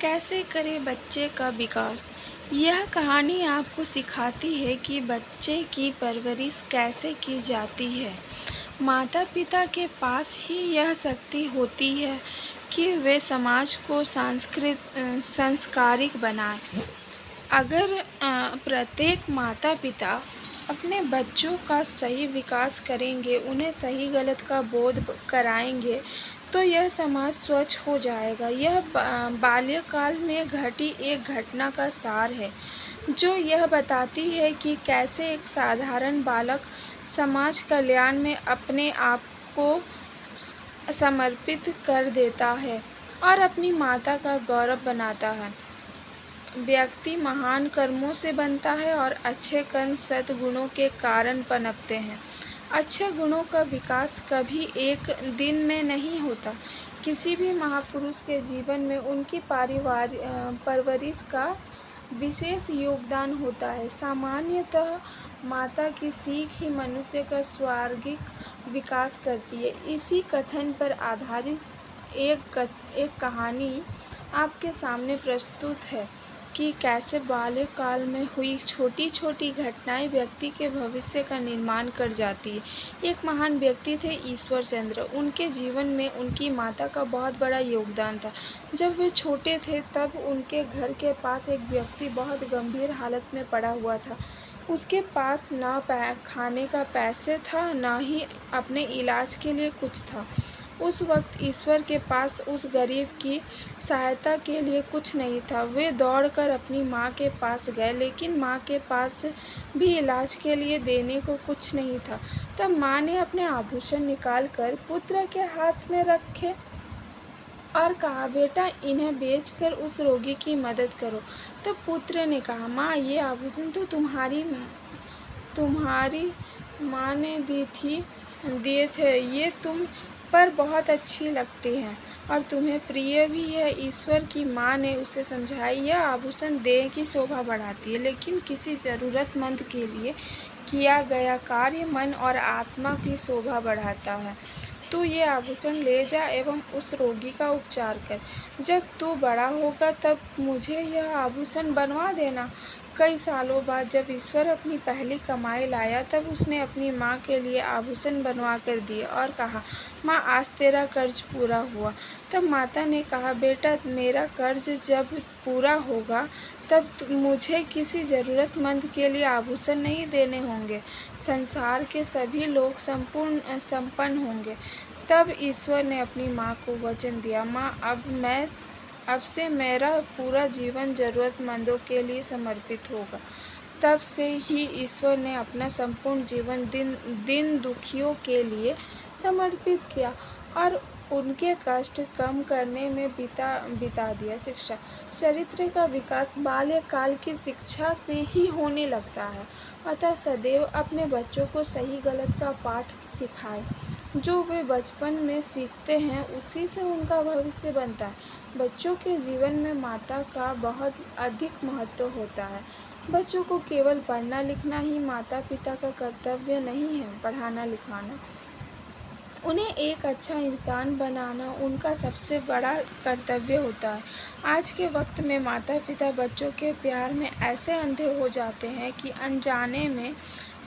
कैसे करें बच्चे का विकास। यह कहानी आपको सिखाती है कि बच्चे की परवरिश कैसे की जाती है। माता पिता के पास ही यह शक्ति होती है कि वे समाज को संस्कारिक बनाएं। अगर प्रत्येक माता पिता अपने बच्चों का सही विकास करेंगे, उन्हें सही गलत का बोध कराएंगे, तो यह समाज स्वच्छ हो जाएगा। यह बाल्यकाल में घटी एक घटना का सार है, जो यह बताती है कि कैसे एक साधारण बालक समाज कल्याण में अपने आप को समर्पित कर देता है और अपनी माता का गौरव बनाता है। व्यक्ति महान कर्मों से बनता है और अच्छे कर्म सद्गुणों के कारण पनपते हैं। अच्छे गुणों का विकास कभी एक दिन में नहीं होता। किसी भी महापुरुष के जीवन में उनकी परवरिश का विशेष योगदान होता है। सामान्यतः माता की सीख ही मनुष्य का स्वार्गिक विकास करती है। इसी कथन पर आधारित एक कहानी आपके सामने प्रस्तुत है कि कैसे बाल्यकाल में हुई छोटी छोटी घटनाएं व्यक्ति के भविष्य का निर्माण कर जाती है। एक महान व्यक्ति थे ईश्वर चंद्र। उनके जीवन में उनकी माता का बहुत बड़ा योगदान था। जब वे छोटे थे तब उनके घर के पास एक व्यक्ति बहुत गंभीर हालत में पड़ा हुआ था। उसके पास ना खाने का पैसे था, ना ही अपने इलाज के लिए कुछ था। उस वक्त ईश्वर के पास उस गरीब की सहायता के लिए कुछ नहीं था। वे दौड़कर अपनी माँ के पास गए, लेकिन माँ के पास भी इलाज के लिए देने को कुछ नहीं था। तब माँ ने अपने आभूषण निकालकर पुत्र के हाथ में रखे और कहा, बेटा इन्हें बेचकर उस रोगी की मदद करो। तब पुत्र ने कहा, माँ ये आभूषण तो तुम्हारी माँ ने दिए थे। ये तुम पर बहुत अच्छी लगती हैं और तुम्हें प्रिय भी है। ईश्वर की माँ ने उसे समझाई, यह आभूषण देह की शोभा बढ़ाती है, लेकिन किसी ज़रूरतमंद के लिए किया गया कार्य मन और आत्मा की शोभा बढ़ाता है। तू ये आभूषण ले जा एवं उस रोगी का उपचार कर। जब तू बड़ा होगा तब मुझे यह आभूषण बनवा देना। कई सालों बाद जब ईश्वर अपनी पहली कमाई लाया, तब उसने अपनी माँ के लिए आभूषण बनवा कर दिए और कहा, माँ आज तेरा कर्ज पूरा हुआ। तब माता ने कहा, बेटा मेरा कर्ज जब पूरा होगा तब मुझे किसी ज़रूरतमंद के लिए आभूषण नहीं देने होंगे। संसार के सभी लोग संपन्न होंगे। तब ईश्वर ने अपनी माँ को वचन दिया, माँ अब से मेरा पूरा जीवन ज़रूरतमंदों के लिए समर्पित होगा। तब से ही ईश्वर ने अपना संपूर्ण जीवन दिन दुखियों के लिए समर्पित किया और उनके कष्ट कम करने में बिता दिया। शिक्षा। चरित्र का विकास बाल्यकाल की शिक्षा से ही होने लगता है। अतः सदैव अपने बच्चों को सही गलत का पाठ सिखाएं। जो वे बचपन में सीखते हैं उसी से उनका भविष्य बनता है। बच्चों के जीवन में माता का बहुत अधिक महत्व होता है। बच्चों को केवल पढ़ना लिखना ही माता पिता का कर्तव्य नहीं है। पढ़ाना लिखाना, उन्हें एक अच्छा इंसान बनाना उनका सबसे बड़ा कर्तव्य होता है। आज के वक्त में माता पिता बच्चों के प्यार में ऐसे अंधे हो जाते हैं कि अनजाने में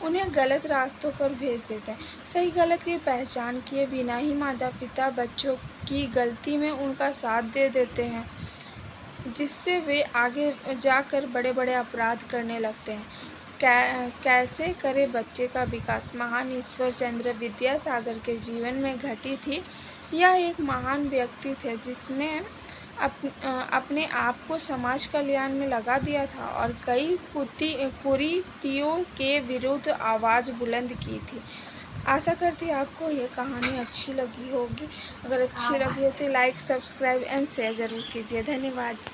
उन्हें गलत रास्तों पर भेज देते हैं। सही गलत की पहचान किए बिना ही माता पिता बच्चों की गलती में उनका साथ दे देते हैं, जिससे वे आगे जाकर बड़े बड़े अपराध करने लगते हैं। कैसे करे बच्चे का विकास। महान ईश्वर चंद्र विद्यासागर के जीवन में घटी थी। यह एक महान व्यक्ति थे जिसने अपने आप को समाज कल्याण में लगा दिया था और कई कुरीतियों के विरुद्ध आवाज़ बुलंद की थी। आशा करती आपको ये कहानी अच्छी लगी होगी। अगर अच्छी लगी हो तो लाइक, सब्सक्राइब एंड शेयर ज़रूर कीजिए। धन्यवाद।